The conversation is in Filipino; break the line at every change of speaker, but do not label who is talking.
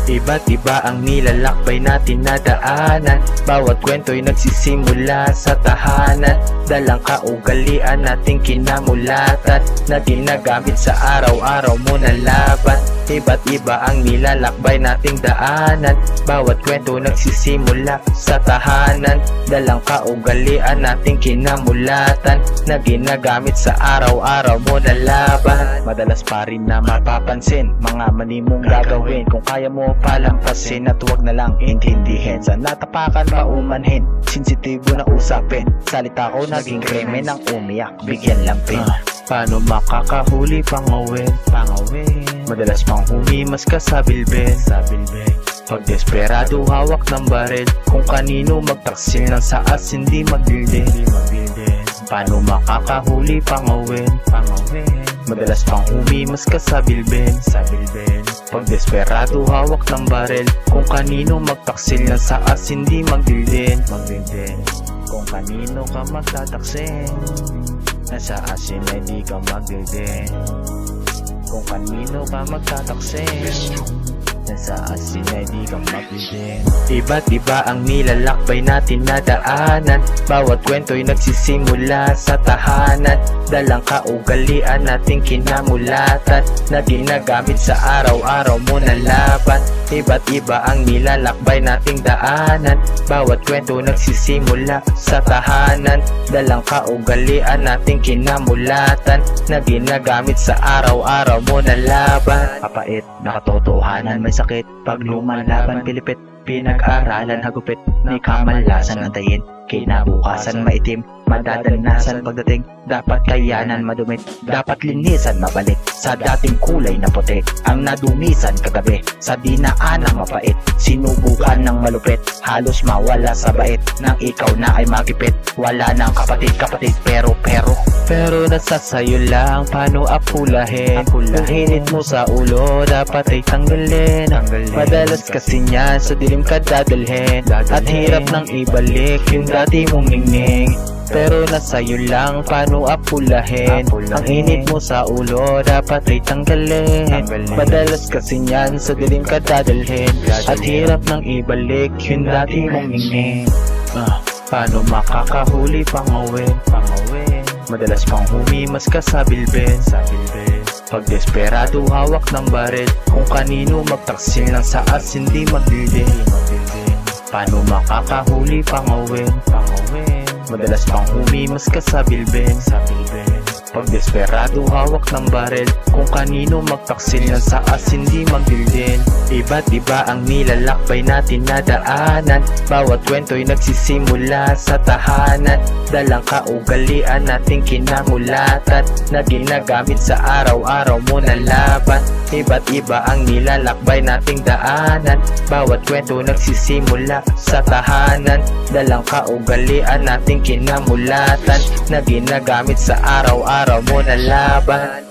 Iba't iba ang nilalakbay natin na daanan. Bawat kwento'y nagsisimula sa tahanan. Dalang kaugalian nating kinamulatan na ginagamit sa araw-araw mo na laban. Iba't iba ang nilalakbay nating daanan. Bawat kwento nagsisimula sa tahanan. Dalang kaugalian nating kinamulatan na ginagamit sa araw-araw mo na laban. Madalas pa rin na mapapansin mga mali mong gagawin. Kung kaya mo palampasin at huwag na lang intindihin. Sa natapakan maumanhin, sensitibo na usapin. Salita ko naging krimen ang umiyak, bigyan lang pin. Paano makakahuli pangawin? Madalas pang humimas ka sa bilbil. Pag desperado hawak ng baril. Kung kanino magtaksil ng saas hindi magdildin. Paano makakahuli pangawin? Madalas pang humimas ka sa bilbil. Pag desperado hawak ng baril. Kung kanino magtaksil ng saas hindi magdildin. Kung kanino ka magtataksin, nasa asin ay di ka magdildin. Kung kanino ka magtataksin, nasa asin ay di ka magdildin. Iba't iba ang nilalakbay natin na daanan. Bawat kwento'y nagsisimula sa tahanan. Dalang kaugalian nating kinamulatan na ginagamit sa araw-araw mo na laban. Iba't iba ang nilalakbay nating daanan. Bawat kwento nagsisimula sa tahanan. Dalang kaugalian nating kinamulatan na ginagamit sa araw-araw mo na laban. Kapait, nakatotohanan may sakit. Pag lumalaban pilipit, pinag-aralan hagupit. May kamalasan antayin, kinabukasan maitim. Madadanasan pagdating, dapat kayanan madumit. Dapat linisan mabalik sa dating kulay na puti. Ang nadumisan kagabi sa dinaanang mapait. Sinubukan ng malupit, halos mawala sa bait. Nang ikaw na ay magipit, wala nang kapatid pero nasa sayo lang paano apulahin. Kung hinit mo sa ulo, dapat ay tanggalin. Madalas kasi niyan sa dilim ka dadalhin. At hirap nang ibalik yung dati mong ningning. Pero nasa iyo lang paano apulahin. Ang init mo sa ulo dapat ay tanggalin. Madalas kasi niyan sa dilim ka dadalhin. At hirap nang ibalik yung dati mong ningning. Paano makakahuli pangawin? Madalas pang humimas ka sa bilbil. Pag desperado hawak ng baril. Kung kanino magtaksil ng saas hindi magdildin. Paano makakahuli pangawin? Madalas pang humimas ka sa bilbil. Pag desperado hawak ng baril. Kung kanino magtaksil ng saas hindi magdildin. Iba't iba ang nilalakbay natin na daanan. Bawat kwento'y nagsisimula sa tahanan. Dalang kaugalian nating kinamulatan na ginagamit sa araw-araw mo na laban. Iba't iba ang nilalakbay nating daanan. Bawat kwento nagsisimula sa tahanan. Dalang kaugalian nating kinamulatan na ginagamit sa araw-araw mo na laban.